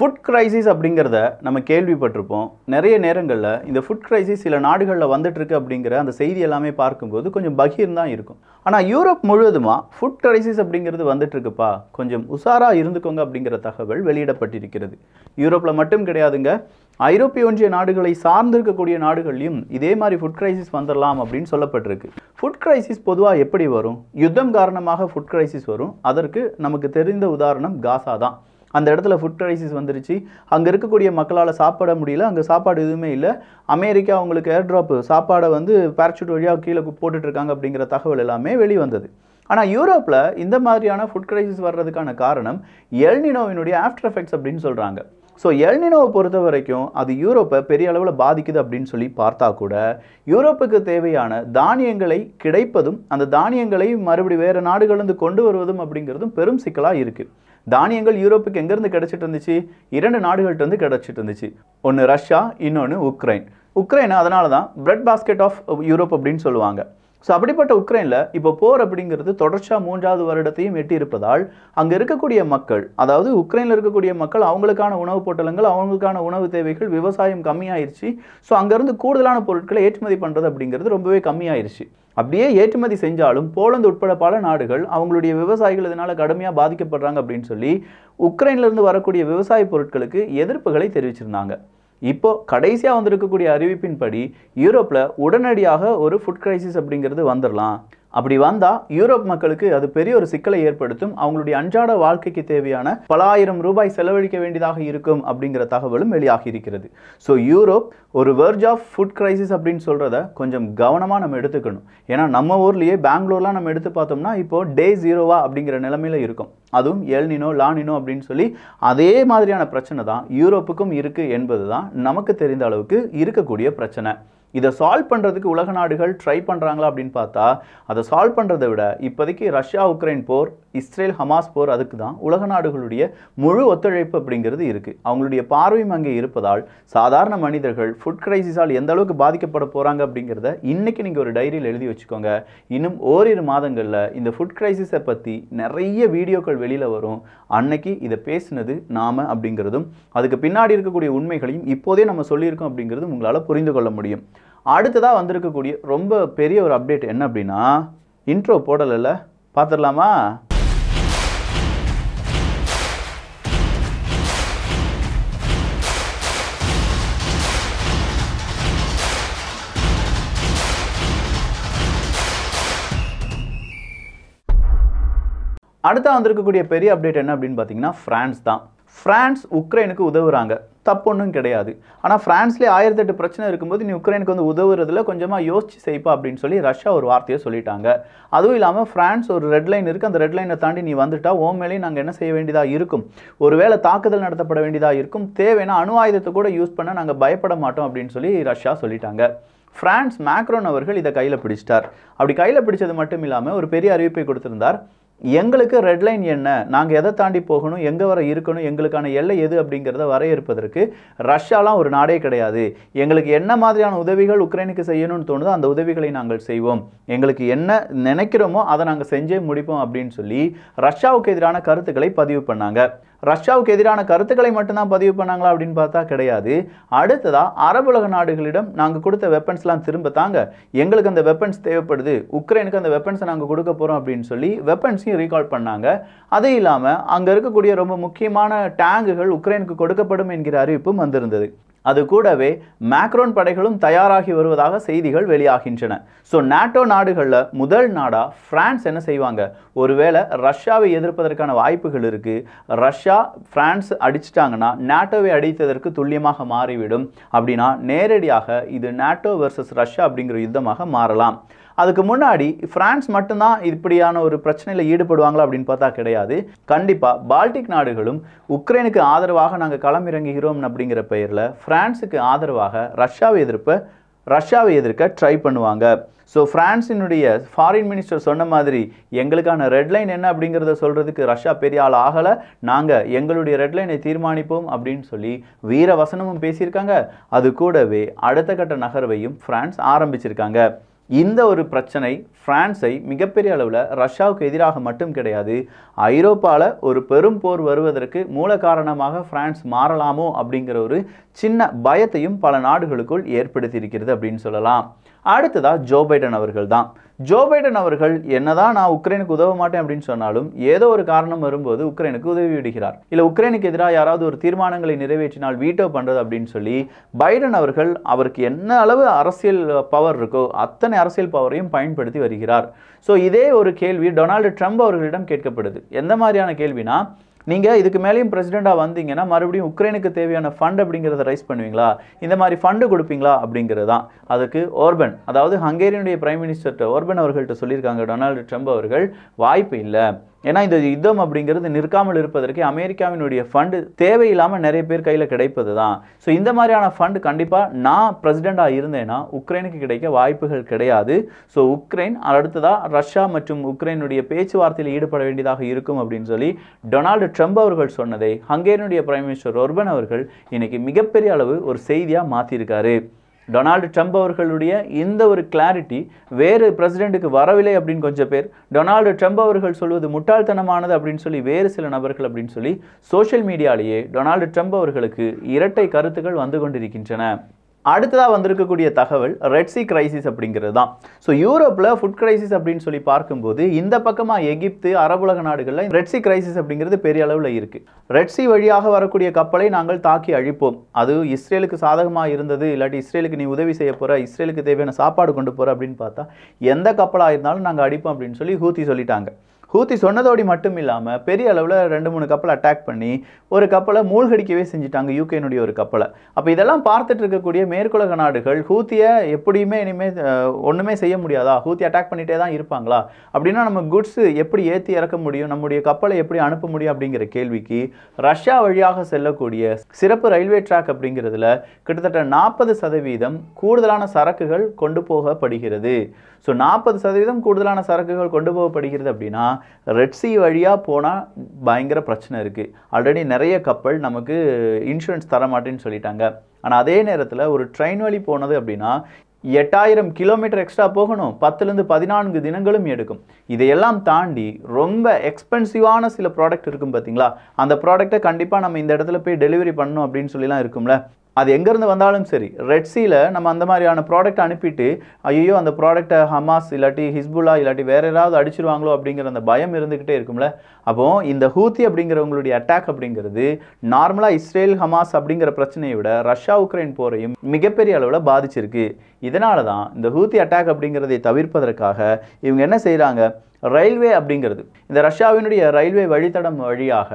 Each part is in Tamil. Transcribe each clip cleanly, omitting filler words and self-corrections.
ஃபுட் கிரைசிஸ் அப்படிங்கிறத நம்ம கேள்விப்பட்டிருப்போம். நிறைய நேரங்களில் இந்த ஃபுட் கிரைசிஸ் சில நாடுகளில் வந்துட்டுருக்கு அப்படிங்கிற அந்த செய்தி எல்லாமே பார்க்கும்போது கொஞ்சம் பகீர் தான் இருக்கும். ஆனால் யூரோப் முழுவதுமாக ஃபுட் கிரைசிஸ் அப்படிங்கிறது வந்துட்டுருக்குப்பா, கொஞ்சம் உஷாராக இருந்துக்கோங்க அப்படிங்கிற தகவல் வெளியிடப்பட்டிருக்கிறது. யூரோப்பில் மட்டும் கிடையாதுங்க, ஐரோப்பிய ஒன்றிய நாடுகளை சார்ந்திருக்கக்கூடிய நாடுகள்லையும் இதே மாதிரி ஃபுட் கிரைசிஸ் வந்துடலாம் அப்படின்னு சொல்லப்பட்டிருக்கு. ஃபுட் கிரைசிஸ் பொதுவாக எப்படி வரும்? யுத்தம் காரணமாக ஃபுட் கிரைசிஸ் வரும். அதற்கு நமக்கு தெரிந்த உதாரணம் காசா தான். அந்த இடத்துல ஃபுட் கிரைசிஸ் வந்துருச்சு. அங்கே இருக்கக்கூடிய மக்களால் சாப்பிட முடியல, அங்கே சாப்பாடு எதுவுமே இல்லை. அமெரிக்கா அவங்களுக்கு ஏர்ட்ராப் சாப்பாடை பேராசூட் வழியாக கீழே போட்டுட்ருக்காங்க அப்படிங்கிற தகவல் எல்லாமே வெளிவந்தது. ஆனால் யூரோப்பில் இந்த மாதிரியான ஃபுட் கிரைசிஸ் வர்றதுக்கான காரணம் எல்னினோவினுடைய ஆஃப்டர் எஃபெக்ட்ஸ் அப்படின்னு சொல்கிறாங்க. ஸோ எல்னினோவை பொறுத்த வரைக்கும் அது யூரோப்பை பெரிய அளவில் பாதிக்குது அப்படின்னு சொல்லி பார்த்தா கூட, யூரோப்புக்கு தேவையான தானியங்களை கிடைப்பதும் அந்த தானியங்களை மறுபடியும் வேறு நாடுகள்லேருந்து கொண்டு வருவதும் அப்படிங்கிறதும் பெரும் சிக்கலாக இருக்குது. தானியங்கள் யூரோப்புக்கு எங்கேருந்து கிடச்சிட்டு இருந்துச்சு? 2 நாடுகள்கிட்ட கிடச்சிட்டு இருந்துச்சு. ஒன்று ரஷ்யா, இன்னொன்று உக்ரைன். உக்ரைனை அதனால தான் பிரெட் பாஸ்கெட் ஆஃப் யூரோப் அப்படின்னு சொல்லுவாங்க. ஸோ அப்படிப்பட்ட உக்ரைனில் இப்போ போர் அப்படிங்கிறது தொடர்ச்சியாக 3வது வருடத்தையும் எட்டி இருப்பதால் அங்கே இருக்கக்கூடிய மக்கள், அதாவது உக்ரைனில் இருக்கக்கூடிய மக்கள், அவங்களுக்கான உணவுப் பொட்டலங்கள், அவங்களுக்கான உணவு தேவைகள், விவசாயம் கம்மியாயிருச்சு. ஸோ அங்கேருந்து கூடுதலான பொருட்களை ஏற்றுமதி பண்ணுறது அப்படிங்கிறது ரொம்பவே கம்மியாயிருச்சு. அப்படியே ஏற்றுமதி செஞ்சாலும் போலந்து உட்பட பல நாடுகள் அவங்களுடைய விவசாயிகள் இதனால் கடுமையாக பாதிக்கப்படுறாங்க அப்படின்னு சொல்லி உக்ரைன்லேருந்து வரக்கூடிய விவசாய பொருட்களுக்கு எதிர்ப்புகளை தெரிவிச்சிருந்தாங்க. இப்போ கடைசியாக வந்திருக்கக்கூடிய அறிவிப்பின்படி யூரோப்பில் உடனடியாக ஒரு ஃபுட் கிரைசிஸ் அப்படிங்கிறது வந்துடலாம். அப்படி வந்தால் யூரோப் மக்களுக்கு அது பெரிய ஒரு சிக்கலை ஏற்படுத்தும். அவங்களுடைய அன்றாட வாழ்க்கைக்கு தேவையான பல ஆயிரம் ரூபாய் செலவழிக்க வேண்டியதாக இருக்கும் அப்படிங்கிற தகவலும் வெளியாகி இருக்கிறது. ஸோ யூரோப் ஒரு வெர்ஜ் ஆஃப் ஃபுட் கிரைசிஸ் அப்படின்னு சொல்கிறத கொஞ்சம் கவனமாக நம்ம எடுத்துக்கணும். ஏன்னா நம்ம ஊர்லேயே பெங்களூர்லாம் நம்ம எடுத்து பார்த்தோம்னா இப்போது டே 0 அப்படிங்கிற நிலைமையில் இருக்கும். அதுவும் எல்னினோ லானினோ அப்படின்னு சொல்லி அதே மாதிரியான பிரச்சனை தான் யூரோப்புக்கும் இருக்குது என்பது தான் நமக்கு தெரிந்த அளவுக்கு இருக்கக்கூடிய பிரச்சனை. இதை சால்வ் பண்ணுறதுக்கு உலக நாடுகள் ட்ரை பண்ணுறாங்களா அப்படின்னு பார்த்தா, அதை சால்வ் பண்ணுறதை விட இப்போதைக்கு ரஷ்யா உக்ரைன் போர், இஸ்ரேல் ஹமாஸ் போர், அதுக்கு தான் உலக நாடுகளுடைய முழு ஒத்துழைப்பு அப்படிங்கிறது இருக்குது. அவங்களுடைய பார்வையும் அங்கே இருப்பதால் சாதாரண மனிதர்கள் ஃபுட் கிரைசிஸால் எந்த அளவுக்கு பாதிக்கப்பட போகிறாங்க அப்படிங்கிறத இன்றைக்கி நீங்கள் ஒரு டைரியில் எழுதி வச்சுக்கோங்க. இன்னும் ஓரிரு மாதங்களில் இந்த ஃபுட் கிரைசிஸை பற்றி நிறைய வீடியோக்கள் வெளியில் வரும். அன்னைக்கு இதை பேசினது நாம் அப்படிங்கிறதும் அதுக்கு பின்னாடி இருக்கக்கூடிய உண்மைகளையும் இப்போதே நம்ம சொல்லியிருக்கோம் அப்படிங்கிறதும் உங்களால் புரிந்து கொள்ள முடியும். அடுத்ததாக வந்திருக்கக்கூடிய ரொம்ப பெரிய ஒரு அப்டேட் என்ன அப்படின்னா, இன்ட்ரோ போடலைல்ல, பார்த்துடலாமா? அடுத்த வந்திருக்கக்கூடிய பெரிய அப்டேட் என்ன அப்படின்னு பார்த்தீங்கன்னா, ஃப்ரான்ஸ் தான். ஃப்ரான்ஸ் உக்ரைனுக்கு உதவுறாங்க, தப்பொன்றும் கிடையாது. ஆனால் ஃப்ரான்ஸ்லேயே 1008 பிரச்சனை இருக்கும்போது நீ உக்ரைனுக்கு உதவுறதுல கொஞ்சமாக யோசிச்சு செய்ப்பா அப்படின்னு சொல்லி ரஷ்யா ஒரு வார்த்தையை சொல்லிட்டாங்க. அதுவும் இல்லாமல் ஃப்ரான்ஸ் ஒரு ரெட் லைன் இருக்குது, அந்த ரெட் லைனை தாண்டி நீ வந்துட்டா மேலேயும் நாங்கள் என்ன செய்ய வேண்டியதாக இருக்கும், ஒருவேளை தாக்குதல் நடத்தப்பட வேண்டியதாக இருக்கும், தேவைன்னா அணு ஆயுதத்தை கூட யூஸ் பண்ண நாங்கள் பயப்பட மாட்டோம் அப்படின்னு சொல்லி ரஷ்யா சொல்லிட்டாங்க. ஃப்ரான்ஸ் மேக்ரோன் அவர்கள் இதை கையில் பிடிச்சிட்டார். அப்படி கையில் பிடிச்சது மட்டும் இல்லாமல் ஒரு பெரிய அறிவிப்பை கொடுத்திருந்தார். எங்களுக்கு ரெட் லைன் என்ன, நாங்கள் எதை தாண்டி போகணும், எங்கே வர இருக்கணும், எங்களுக்கான எல்லை எது அப்படிங்கிறத வரையறுப்பதற்கு ரஷ்யாலாம் ஒரு நாடே கிடையாது. எங்களுக்கு என்ன மாதிரியான உதவிகள் உக்ரைனுக்கு செய்யணும்னு தோணுதோ அந்த உதவிகளை நாங்கள் செய்வோம், எங்களுக்கு என்ன நினைக்கிறோமோ அதை நாங்கள் செஞ்சே முடிப்போம் அப்படின்னு சொல்லி ரஷ்யாவுக்கு எதிரான கருத்துக்களை பதிவு பண்ணாங்க. ரஷ்யாவுக்கு எதிரான கருத்துக்களை மட்டும்தான் பதிவு பண்ணாங்களா அப்படின்னு பார்த்தா கிடையாது. அடுத்ததாக அரபுலக நாடுகளிடம் நாங்கள் கொடுத்த வெப்பன்ஸ்லாம் திரும்ப தாங்க, எங்களுக்கு அந்த வெப்பன்ஸ் தேவைப்படுது, உக்ரைனுக்கு அந்த வெப்பன்ஸை நாங்கள் கொடுக்க போகிறோம் அப்படின்னு சொல்லி வெப்பன்ஸையும் ரீகால் பண்ணாங்க. அது இல்லாமல் அங்கே இருக்கக்கூடிய ரொம்ப முக்கியமான டேங்குகள் உக்ரைனுக்கு கொடுக்கப்படும் என்கிற அறிவிப்பும் வந்திருந்தது. அது கூடவே மேக்ரோன் படைகளும் தயாராகி வருவதாக செய்திகள் வெளியாகின்றன. ஸோ நாட்டோ நாடுகளில் முதல் நாடாக ஃப்ரான்ஸ் என்ன செய்வாங்க, ஒருவேளை ரஷ்யாவை எதிர்ப்பதற்கான வாய்ப்புகள் இருக்குது. ரஷ்யா ஃப்ரான்ஸ் அடிச்சிட்டாங்கன்னா நாட்டோவை அடித்ததற்கு துல்லியமாக மாறிவிடும். அப்படின்னா நேரடியாக இது நாட்டோ வெர்சஸ் ரஷ்யா அப்படிங்கிற யுத்தமாக மாறலாம். அதுக்கு முன்னாடி ஃப்ரான்ஸ் மட்டும்தான் இப்படியான ஒரு பிரச்சனையில் ஈடுபடுவாங்களா அப்படின்னு பார்த்தா கிடையாது. கண்டிப்பாக பால்டிக் நாடுகளும் உக்ரைனுக்கு ஆதரவாக நாங்கள் களமிறங்குகிறோம் அப்படிங்கிற பெயரில் ஃப்ரான்ஸுக்கு ஆதரவாக ரஷ்யாவை எதிர்க்க ட்ரை பண்ணுவாங்க. ஸோ ஃப்ரான்ஸினுடைய ஃபாரின் மினிஸ்டர் சொன்ன மாதிரி எங்களுக்கான ரெட்லைன் என்ன அப்படிங்கிறத சொல்கிறதுக்கு ரஷ்யா பெரிய ஆள் ஆகலை, நாங்கள் எங்களுடைய ரெட்லைனை தீர்மானிப்போம் அப்படின்னு சொல்லி வீர வசனமும் பேசியிருக்காங்க. அது கூடவே அடுத்த கட்ட நகர்வையும் ஃப்ரான்ஸ் ஆரம்பிச்சிருக்காங்க. இந்த ஒரு பிரச்சனை பிரான்ஸை மிகப்பெரிய அளவில் ரஷ்யாவுக்கு எதிராக மட்டும் கிடையாது, ஐரோப்பாவில் ஒரு பெரும் போர் வருவதற்கு மூல காரணமாக பிரான்ஸ் மாறலாமோ அப்படிங்கிற ஒரு சின்ன பயத்தையும் பல நாடுகளுக்குள் ஏற்படுத்தியிருக்கிறது அப்படின்னு சொல்லலாம். அடுத்ததா ஜோ பைடன் அவர்கள் தான். ஜோ பைடன் அவர்கள் என்னதான் நான் உக்ரைனுக்கு உதவ மாட்டேன் அப்படின்னு சொன்னாலும் ஏதோ ஒரு காரணம் வரும்போது உக்ரைனுக்கு உதவி விடுகிறார். இல்லை உக்ரைனுக்கு எதிராக யாராவது ஒரு தீர்மானங்களை நிறைவேற்றினால் வீட்டோ பண்ணுறது அப்படின்னு சொல்லி பைடன் அவர்கள் அவருக்கு என்ன அளவு அரசியல் பவர் இருக்கோ அத்தனை அரசியல் பவரையும் பயன்படுத்தி வருகிறார். ஸோ இதே ஒரு கேள்வி டொனால்டு ட்ரம்ப் அவர்களிடம் கேட்கப்படுது. எந்த மாதிரியான கேள்வினா, நீங்கள் இதுக்கு மேலேயும் பிரசிடெண்ட்டாக வந்தீங்கன்னா மறுபடியும் உக்ரைனுக்கு தேவையான ஃபண்ட் அப்படிங்கிறத ரைஸ் பண்ணுவீங்களா, இந்த மாதிரி ஃபண்டு கொடுப்பீங்களா அப்படிங்கிறது தான். அதுக்கு ஓர்பன், அதாவது ஹங்கேரியனுடைய பிரைம் மினிஸ்டர் ஓர்பன் அவர்கள்ட்ட சொல்லியிருக்காங்க டொனால்டு ட்ரம்ப் அவர்கள், வாய்ப்பு இல்லை, ஏன்னா இந்த யுத்தம் அப்படிங்கிறது நிற்காமல் இருப்பதற்கு அமெரிக்காவினுடைய ஃபண்டு தேவையில்லாமல் நிறைய பேர் கையில் கிடைப்பது தான். ஸோ இந்த மாதிரியான ஃபண்டு கண்டிப்பாக நான் பிரசிடெண்ட்டாக இருந்தேன்னா உக்ரைனுக்கு கிடைக்க வாய்ப்புகள் கிடையாது. ஸோ உக்ரைன் அடுத்ததாக ரஷ்யா மற்றும் உக்ரைனுடைய பேச்சுவார்த்தையில் ஈடுபட வேண்டியதாக இருக்கும் அப்படின்னு சொல்லி டொனால்டு ட்ரம்ப் அவர்கள் சொன்னதை ஹங்கேரியனுடைய பிரைம் மினிஸ்டர் ஓர்பன் அவர்கள் இன்னைக்கு மிகப்பெரிய அளவு ஒரு செய்தியாக மாற்றியிருக்காரு. டொனால்டு ட்ரம்ப் அவர்களுடைய இந்த ஒரு கிளாரிட்டி வேறு பிரசிடெண்ட்டுக்கு வரவில்லை அப்படின்னு கொஞ்சம் பேர், டொனால்டு ட்ரம்ப் அவர்கள் சொல்வது முட்டாள்தனமானது அப்படின்னு சொல்லி வேறு சில நபர்கள் அப்படின்னு சொல்லி சோஷியல் மீடியாலேயே டொனால்டு ட்ரம்ப் அவர்களுக்கு இரட்டை கருத்துக்கள் வந்து கொண்டிருக்கின்றன. அடுத்ததாக வந்திருக்கக்கூடிய தகவல் ரெட் சி கிரைசிஸ் அப்படிங்கிறது தான். ஸோ யூரோப்பில் ஃபுட் கிரைசிஸ் அப்படின்னு சொல்லி பார்க்கும்போது இந்த பக்கமாக எகிப்து, அரபுலக நாடுகளில் ரெட் சி கிரைசிஸ் அப்படிங்கிறது பெரிய அளவில் இருக்குது. ரெட் சி வழியாக வரக்கூடிய கப்பலை நாங்கள் தாக்கி அழிப்போம், அது இஸ்ரேலுக்கு சாதகமாக இருந்தது, இல்லாட்டி இஸ்ரேலுக்கு நீ உதவி செய்ய போகிற, இஸ்ரேலுக்கு தேவையான சாப்பாடு கொண்டு போகிற அப்படின்னு பார்த்தா எந்த கப்பலாக இருந்தாலும் நாங்கள் அடிப்போம் அப்படின்னு சொல்லி ஹூத்தி சொல்லிட்டாங்க. ஹூத்தி சொன்னதோடு மட்டும் இல்லாமல் பெரிய அளவில் 2-3 கப்பலை அட்டாக் பண்ணி ஒரு கப்பலை மூழ்கடிக்கவே செஞ்சுட்டாங்க, யூகேனுடைய ஒரு கப்பலை. அப்போ இதெல்லாம் பார்த்துட்டு இருக்கக்கூடிய மேற்குலக நாடுகள் ஹூத்தியை எப்படியுமே இனிமேல் ஒன்றுமே செய்ய முடியாதா, ஹூத்தி அட்டாக் பண்ணிகிட்டே தான் இருப்பாங்களா, அப்படின்னா நம்ம குட்ஸு எப்படி ஏற்றி இறக்க முடியும், நம்முடைய கப்பலை எப்படி அனுப்ப முடியும் அப்படிங்கிற கேள்விக்கு ரஷ்யா வழியாக செல்லக்கூடிய சிறப்பு ரயில்வே ட்ராக் அப்படிங்கிறதுல கிட்டத்தட்ட 40% கூடுதலான சரக்குகள் கொண்டு போகப்படுகிறது. ஸோ 40% கூடுதலான சரக்குகள் கொண்டு போகப்படுகிறது அப்படின்னா ரெட் சி வழியாக போனால் பயங்கர பிரச்சனை இருக்குது. ஆல்ரெடி நிறைய கப்பல் நமக்கு இன்சூரன்ஸ் தர மாட்டேன்னு சொல்லிட்டாங்க. ஆனால் அதே நேரத்தில் ஒரு ட்ரெயின் வழி போனது அப்படின்னா 8000 கிலோமீட்டர் எக்ஸ்ட்ரா போகணும், 10லேருந்து 14 தினங்களும் எடுக்கும். இதையெல்லாம் தாண்டி ரொம்ப எக்ஸ்பென்சிவான சில ப்ராடக்ட் இருக்கும் பார்த்தீங்களா, அந்த ப்ராடக்ட்டை கண்டிப்பாக நம்ம இந்த இடத்துல போய் டெலிவரி பண்ணணும் அப்படின்னு சொல்லிலாம் இருக்கும்ல, அது எங்கேருந்து வந்தாலும் சரி ரெட் சீல நம்ம அந்த மாதிரியான ப்ராடக்ட் அனுப்பிட்டு ஐயோ அந்த ப்ராடக்டை ஹமாஸ் இல்லாட்டி ஹிஸ்புல்லா இல்லாட்டி வேற யாராவது அடிச்சிருவாங்களோ அப்படிங்கிற அந்த பயம் இருந்துக்கிட்டே இருக்கும்ல. அப்போது இந்த ஹூத்தி அப்படிங்கிறவங்களுடைய அட்டாக் அப்படிங்கிறது நார்மலாக இஸ்ரேல் ஹமாஸ் அப்படிங்கிற பிரச்சனையை விட ரஷ்யா உக்ரைன் போரையும் மிகப்பெரிய அளவில் பாதிச்சிருக்கு. இதனால தான் இந்த ஹூத்தி அட்டாக் அப்படிங்கிறதை தவிர்ப்பதற்காக இவங்க என்ன செய்கிறாங்க, ரயில்வே அப்படிங்கிறது இந்த ரஷ்யாவினுடைய ரயில்வே வழித்தடம் வழியாக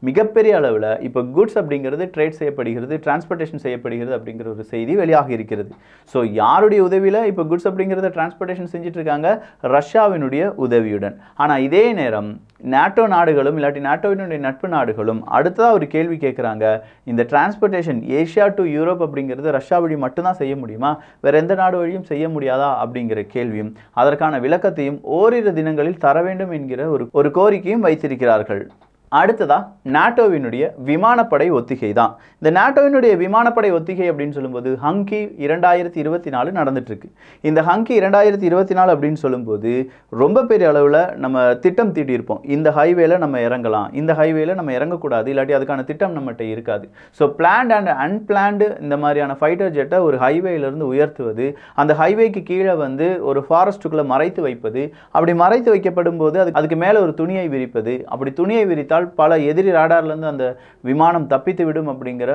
மிகப்பெரிய அளவில் இப்போ குட்ஸ் அப்படிங்கிறது ட்ரேட் செய்யப்படுகிறது, டிரான்ஸ்போர்ட்டேஷன் செய்யப்படுகிறது அப்படிங்கிற ஒரு செய்தி வெளியாக இருக்கிறது. ஸோ யாருடைய உதவியில் இப்போ குட்ஸ் அப்படிங்கிறத டிரான்ஸ்போர்ட்டேஷன் செஞ்சுட்டு இருக்காங்க, ரஷ்யாவினுடைய உதவியுடன். ஆனால் இதே நேரம் நேட்டோ நாடுகளும் இல்லாட்டி நேட்டோவினுடைய நட்பு நாடுகளும் அடுத்ததாக ஒரு கேள்வி கேட்குறாங்க, இந்த டிரான்ஸ்போர்ட்டேஷன் ஏஷியா டு யூரோப் அப்படிங்கிறது ரஷ்யா வழி மட்டும்தான் செய்ய முடியுமா, வேறு எந்த நாடு வழியும் செய்ய முடியாதா அப்படிங்கிற கேள்வியும் அதற்கான விளக்கத்தையும் ஓரிரு தினங்களில் தர வேண்டும் என்கிற ஒரு கோரிக்கையும் வைத்திருக்கிறார்கள். அடுத்ததா நாட்டோவினுடைய விமானப்படை ஒத்திகை தான். இந்த நாட்டோவினுடைய விமானப்படை ஒத்திகை அப்படின்னு சொல்லும்போது ஹங்கி 2024 நடந்துட்டு இருக்கு. இந்த ஹங்கி 2024 அப்படின்னு சொல்லும்போது ரொம்ப பெரிய அளவில் நம்ம திட்டம் தீட்டியிருப்போம், இந்த ஹைவேல நம்ம இறங்கலாம், இந்த ஹைவேல நம்ம இறங்கக்கூடாது, இல்லாட்டி அதுக்கான திட்டம் நம்மகிட்ட இருக்காது. ஸோ பிளான்ட் அண்ட் அன்பிளான்டு இந்த மாதிரியான ஃபைட்டர் ஜெட்டை ஒரு ஹைவேலேருந்து உயர்த்துவது, அந்த ஹைவேக்கு கீழே வந்து ஒரு ஃபாரஸ்ட்டுக்குள்ளே மறைத்து வைப்பது, அப்படி மறைத்து வைக்கப்படும் போது அதுக்கு மேலே ஒரு துணியை விரிப்பது, அப்படி துணியை விரித்தால் பல எதிரி ராடார்லேருந்து அந்த விமானம் தப்பித்து விடும் அப்படிங்கிற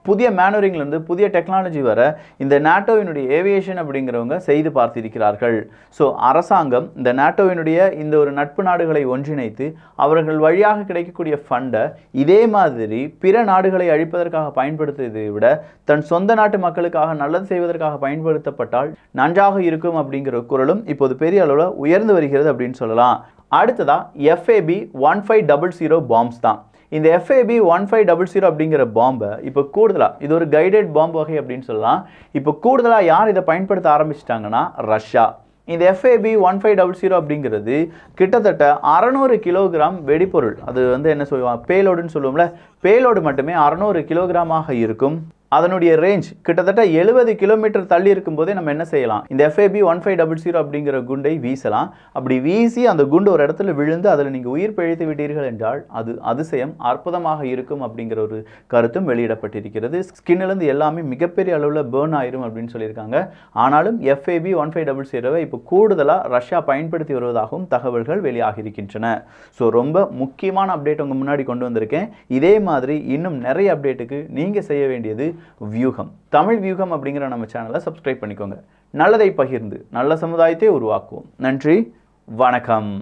புதிய மேனுவரிங்லேருந்து புதிய டெக்னாலஜி வர இந்த நாட்டோவினுடைய ஏவியேஷன் அப்படிங்கிறவங்க செய்து பார்த்திருக்கிறார்கள். ஸோ அரசாங்கம் இந்த நாட்டோவினுடைய இந்த ஒரு நட்பு நாடுகளை ஒன்றிணைத்து அவர்கள் வழியாக கிடைக்கக்கூடிய ஃபண்டை இதே மாதிரி பிற நாடுகளை அழிப்பதற்காக பயன்படுத்துவதை விட தன் சொந்த நாட்டு மக்களுக்காக நல்லது செய்வதற்காக பயன்படுத்தப்பட்டால் நன்றாக இருக்கும் அப்படிங்கிற குரலும் இப்போது பெரிய அளவில் உயர்ந்து வருகிறது அப்படின்னு சொல்லலாம். அடுத்ததா FAB 1500 பாம்ஸ் தான். இந்த FAB 1500 அப்படிங்கிற பாம்பை இப்போ கூடுதலாக இது ஒரு கைடட் பாம்பு வகை அப்படின்னு சொல்லலாம். இப்போ கூடுதலாக யார் இதை பயன்படுத்த ஆரம்பிச்சிட்டாங்கன்னா ரஷ்யா. இந்த FAB 1500 அப்படிங்கிறது கிட்டத்தட்ட 600 கிலோகிராம் வெடிப்பொருள், அது வந்து என்ன சொல்லுவாங்க பேலோடுன்னு சொல்லுவோம்ல, பேலோடு மட்டுமே 600 கிலோகிராமாக இருக்கும். அதனுடைய ரேஞ்ச் கிட்டத்தட்ட 70 கிலோமீட்டர் தள்ளி இருக்கும்போதே நம்ம என்ன செய்யலாம், இந்த FAB 1500 அப்படிங்கிற குண்டை வீசலாம். அப்படி வீசி அந்த குண்டு ஒரு இடத்துல விழுந்து அதில் நீங்கள் உயிர் பிழைத்து விட்டீர்கள் என்றால் அது அதிசயம், அற்புதமாக இருக்கும் அப்படிங்கிற ஒரு கருத்தும் வெளியிடப்பட்டிருக்கிறது. ஸ்கின்னிலேருந்து எல்லாமே மிகப்பெரிய அளவில் பேர்ன் ஆயிரும் அப்படின்னு சொல்லியிருக்காங்க. ஆனாலும் FAB 1500 இப்போ கூடுதலாக ரஷ்யா பயன்படுத்தி வருவதாகவும் தகவல்கள் வெளியாகி இருக்கின்றன. ஸோ ரொம்ப முக்கியமான அப்டேட் உங்கள் முன்னாடி கொண்டு வந்திருக்கேன். இதே மாதிரி இன்னும் நிறைய அப்டேட்டுக்கு நீங்கள் செய்ய வேண்டியது வியூகம், தமிழ் வியூகம் அப்படிங்கிற நம்ம சேனலை சப்ஸ்கிரைப் பண்ணிக்கோங்க. நல்லதை பகிர்ந்து நல்ல சமுதாயத்தை உருவாக்குவோம். நன்றி, வணக்கம்.